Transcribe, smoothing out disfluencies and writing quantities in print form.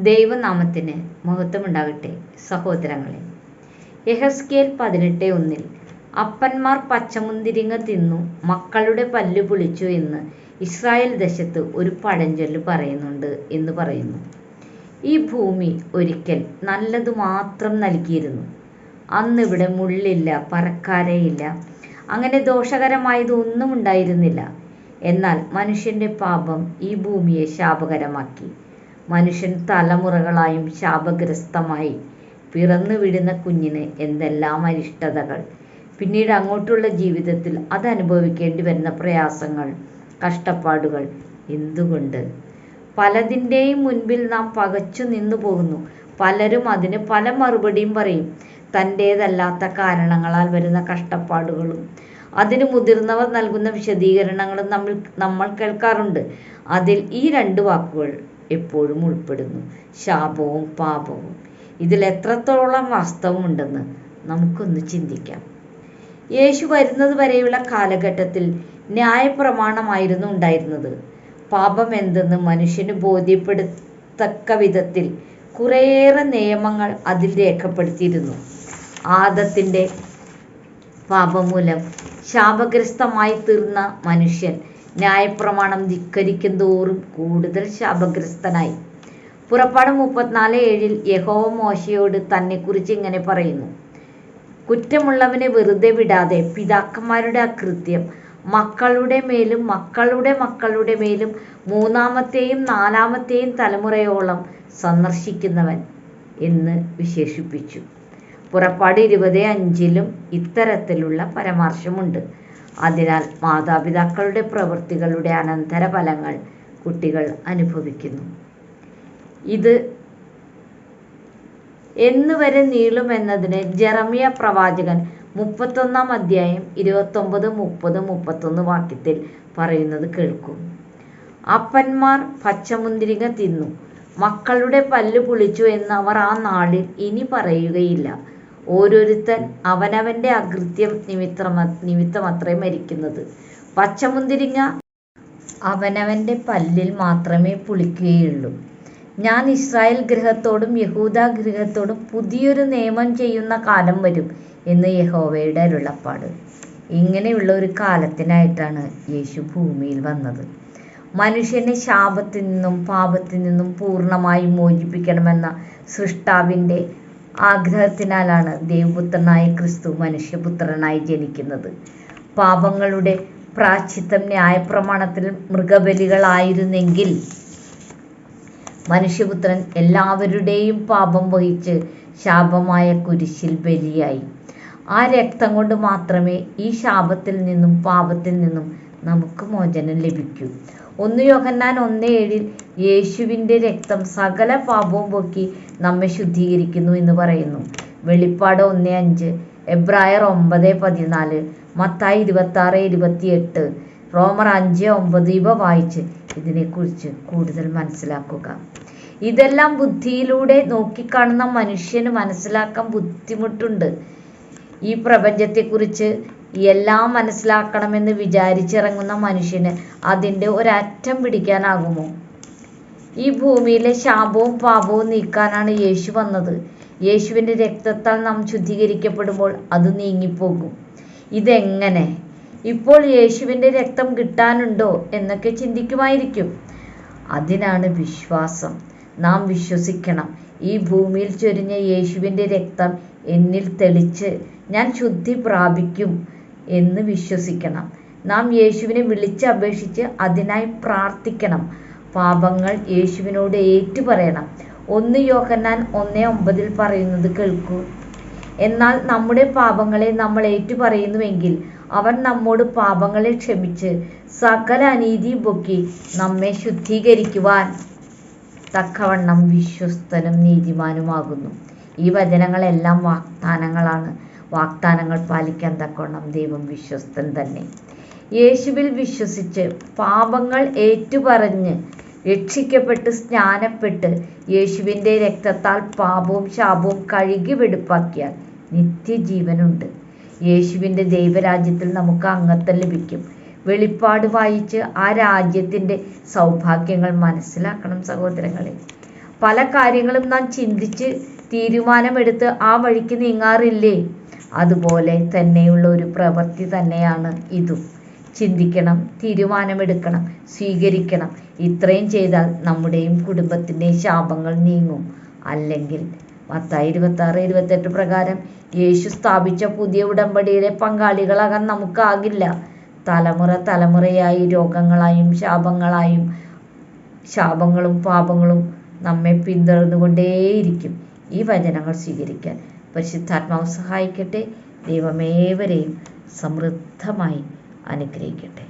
ദൈവനാമത്തിന് മഹത്വമുണ്ടാകട്ടെ. സഹോദരങ്ങളെ, യെഹെസ്കേൽ 18:1 അപ്പന്മാർ പച്ചമുന്തിരിങ്ങ തിന്നു മക്കളുടെ പല്ല് പുളിച്ചു എന്ന് ഇസ്രായേൽ ദേശത്ത് ഒരു പഴഞ്ചൊല്ല് പറയുന്നുണ്ട് എന്ന് പറയുന്നു. ഈ ഭൂമി ഒരിക്കൽ നല്ലതു മാത്രം നൽകിയിരുന്നു. അന്നിവിടെ മുള്ളില്ല, പറക്കാരയില്ല, അങ്ങനെ ദോഷകരമായതൊന്നും ഉണ്ടായിരുന്നില്ല. എന്നാൽ മനുഷ്യന്റെ പാപം ഈ ഭൂമിയെ ശാപകരമാക്കി. മനുഷ്യൻ തലമുറകളായും ശാപഗ്രസ്തമായി. പിറന്നു വീഴുന്ന കുഞ്ഞിന് എന്തെല്ലാം അരിഷ്ടതകൾ, പിന്നീട് അങ്ങോട്ടുള്ള ജീവിതത്തിൽ അതനുഭവിക്കേണ്ടി വരുന്ന പ്രയാസങ്ങൾ, കഷ്ടപ്പാടുകൾ. എന്തുകൊണ്ട്? പലതിൻ്റെയും മുൻപിൽ നാം പകച്ചു നിന്നു പോകുന്നു. പലരും അതിന് പല മറുപടിയും പറയും. തൻ്റേതല്ലാത്ത കാരണങ്ങളാൽ വരുന്ന കഷ്ടപ്പാടുകളും അതിന് മുതിർന്നവർ നൽകുന്ന വിശദീകരണങ്ങളും നമ്മൾ കേൾക്കാറുണ്ട്. അതിൽ ഈ 2 വാക്കുകൾ എപ്പോഴും ഉൾപ്പെടുന്നു: ശാപവും പാപവും. ഇതിൽ എത്രത്തോളം വാസ്തവമുണ്ടെന്ന് നമുക്കൊന്ന് ചിന്തിക്കാം. യേശു വരുന്നത് വരെയുള്ള കാലഘട്ടത്തിൽ ന്യായപ്രമാണമായിരുന്നു ഉണ്ടായിരുന്നത്. പാപം എന്തെന്ന് മനുഷ്യന് ബോധ്യപ്പെടുത്തക്ക വിധത്തിൽ കുറേയേറെ നിയമങ്ങൾ അതിൽ രേഖപ്പെടുത്തിയിരുന്നു. ആദത്തിൻ്റെ പാപം മൂലം ശാപഗ്രസ്തമായി തീർന്ന മനുഷ്യൻ ന്യായപ്രമാണം ധിക്കരിക്കും തോറും കൂടുതൽ ശാപഗ്രസ്തനായി. പുറപ്പാട് 34:7 യഹോവ മോശയോട് തന്നെക്കുറിച്ച് ഇങ്ങനെ പറയുന്നു: കുറ്റമുള്ളവനെ വെറുതെ വിടാതെ പിതാക്കന്മാരുടെ അകൃത്യം മക്കളുടെ മേലും മക്കളുടെ മക്കളുടെ മേലും 3-ാമത്തെയും 4-ാമത്തെയും തലമുറയോളം സന്ദർശിക്കുന്നവൻ എന്ന് വിശേഷിപ്പിച്ചു. പുറപ്പാട് 20:5 ഇത്തരത്തിലുള്ള പരാമർശമുണ്ട്. അതിനാൽ മാതാപിതാക്കളുടെ പ്രവൃത്തികളുടെ അനന്തരഫലങ്ങൾ കുട്ടികൾ അനുഭവിക്കുന്നു. ഇത് എന്നുവരെ നീളുമെന്നതിന് ജെറമ്യ പ്രവാചകൻ 31-ാം അധ്യായം 29, 30, 31 വാക്യത്തിൽ പറയുന്നത് കേൾക്കൂ: അപ്പന്മാർ പച്ചമുന്തിരിങ്ങ തിന്നു മക്കളുടെ പല്ല് പുളിച്ചു എന്ന് അവർ ആ നാളിൽ ഇനി പറയുകയില്ല. ഓരോരുത്തൻ അവനവൻ്റെ അകൃത്യം നിമിത്തമത്രേ മരിക്കുന്നത്. പച്ചമുന്തിരിങ്ങ അവനവൻ്റെ പല്ലിൽ മാത്രമേ പുളിക്കുകയുള്ളൂ. ഞാൻ ഇസ്രായേൽ ഗൃഹത്തോടും യഹൂദാ ഗൃഹത്തോടും പുതിയൊരു നിയമം ചെയ്യുന്ന കാലം വരും എന്ന് യഹോവയുടെ അരുളപ്പാട്. ഇങ്ങനെയുള്ള ഒരു കാലത്തിനായിട്ടാണ് യേശു ഭൂമിയിൽ വന്നത്. മനുഷ്യനെ ശാപത്തിൽ നിന്നും പാപത്തിൽ നിന്നും പൂർണ്ണമായി മോചിപ്പിക്കണമെന്ന സൃഷ്ടാവിൻ്റെ ആഗ്രഹത്തിനാലാണ് ദൈവപുത്രനായ ക്രിസ്തു മനുഷ്യപുത്രനായി ജനിക്കുന്നത്. പാപങ്ങളുടെ പ്രായശ്ചിത്തം ന്യായപ്രമാണത്തിൽ മൃഗബലികളായിരുന്നെങ്കിൽ മനുഷ്യപുത്രൻ എല്ലാവരുടെയും പാപം വഹിച്ച് ശാപമായ കുരിശിൽ ബലിയായി. ആ രക്തം കൊണ്ട് മാത്രമേ ഈ ശാപത്തിൽ നിന്നും പാപത്തിൽ നിന്നും നമുക്ക് മോചനം ലഭിക്കൂ. 1 യോഹന്നാൻ 1:7 യേശുവിൻ്റെ രക്തം സകല പാപവും പോക്കി നമ്മെ ശുദ്ധീകരിക്കുന്നു എന്ന് പറയുന്നു. വെളിപ്പാട് 1:5, എബ്രായർ 9:14, മത്തായി 26:28, റോമർ 5:9 ഇവ വായിച്ച് ഇതിനെക്കുറിച്ച് കൂടുതൽ മനസ്സിലാക്കുക. ഇതെല്ലാം ബുദ്ധിയിലൂടെ നോക്കിക്കാണുന്ന മനുഷ്യന് മനസ്സിലാക്കാൻ ബുദ്ധിമുട്ടുണ്ട്. ഈ പ്രപഞ്ചത്തെക്കുറിച്ച് എല്ലാം മനസ്സിലാക്കണമെന്ന് വിചാരിച്ചിറങ്ങുന്ന മനുഷ്യന് അതിൻ്റെ ഒരറ്റം പിടിക്കാനാകുമോ? ഈ ഭൂമിയിലെ ശാപവും പാപവും നീക്കാനാണ് യേശു വന്നത്. യേശുവിൻ്റെ രക്തത്താൽ നാം ശുദ്ധീകരിക്കപ്പെടുമ്പോൾ അത് നീങ്ങിപ്പോകും. ഇതെങ്ങനെ? ഇപ്പോൾ യേശുവിൻ്റെ രക്തം കിട്ടാനുണ്ടോ എന്നൊക്കെ ചിന്തിക്കുമായിരിക്കും. അതിനാണ് വിശ്വാസം. നാം വിശ്വസിക്കണം. ഈ ഭൂമിയിൽ ചൊരിഞ്ഞ യേശുവിൻ്റെ രക്തം എന്നിൽ തെളിച്ച് ഞാൻ ശുദ്ധി പ്രാപിക്കും എന്ന് വിശ്വസിക്കണം. നാം യേശുവിനെ വിളിച്ചപേക്ഷിച്ച് അതിനായി പ്രാർത്ഥിക്കണം. പാപങ്ങൾ യേശുവിനോട് ഏറ്റുപറയണം. 1 യോഹന്നാൻ 1:9 പറയുന്നത് കേൾക്കൂ: എന്നാൽ നമ്മുടെ പാപങ്ങളെ നമ്മൾ ഏറ്റുപറയുന്നുവെങ്കിൽ അവൻ നമ്മോട് പാപങ്ങളെ ക്ഷമിച്ച് സകല അനീതിയും പൊക്കി നമ്മെ ശുദ്ധീകരിക്കുവാൻ തക്കവണ്ണം വിശ്വസ്തനും നീതിമാനുമാകുന്നു. ഈ വചനങ്ങളെല്ലാം വാഗ്ദാനങ്ങളാണ്. വാഗ്ദാനങ്ങൾ പാലിക്കാൻ തക്കവണ്ണം ദൈവം വിശ്വസ്തൻ തന്നെ. യേശുവിൽ വിശ്വസിച്ച് പാപങ്ങൾ ഏറ്റുപറഞ്ഞ് രക്ഷിക്കപ്പെട്ട് സ്നാനപ്പെട്ട് യേശുവിൻ്റെ രക്തത്താൽ പാപവും ശാപവും കഴുകി വെടുപ്പാക്കിയാൽ നിത്യജീവനുണ്ട്. യേശുവിൻ്റെ ദൈവരാജ്യത്തിൽ നമുക്ക് അംഗത്വം ലഭിക്കും. വെളിപ്പാട് വായിച്ച് ആ രാജ്യത്തിൻ്റെ സൗഭാഗ്യങ്ങൾ മനസ്സിലാക്കണം സഹോദരങ്ങളെ. പല കാര്യങ്ങളും നാം ചിന്തിച്ച് തീരുമാനമെടുത്ത് ആ വഴിക്ക് നീങ്ങാറില്ലേ? അതുപോലെ തന്നെയുള്ള ഒരു പ്രവൃത്തി തന്നെയാണ് ഇതും. ചിന്തിക്കണം, തീരുമാനമെടുക്കണം, സ്വീകരിക്കണം. ഇത്രയും ചെയ്താൽ നമ്മുടെയും കുടുംബത്തിൻ്റെയും ശാപങ്ങൾ നീങ്ങും. അല്ലെങ്കിൽ മത്തായി 26:28 പ്രകാരം യേശു സ്ഥാപിച്ച പുതിയ ഉടമ്പടിയുടെ പങ്കാളികളാകാൻ നമുക്കാകില്ല. തലമുറ തലമുറയായി രോഗങ്ങളായും ശാപങ്ങളും പാപങ്ങളും നമ്മെ പിന്തുടർന്നുകൊണ്ടേയിരിക്കും. ഈ വചനങ്ങൾ സ്വീകരിക്കാൻ പരിശുദ്ധാത്മാവ് സഹായിക്കട്ടെ. ദൈവമേവരെയും സമൃദ്ധമായി അനുഗ്രഹിക്കട്ടെ.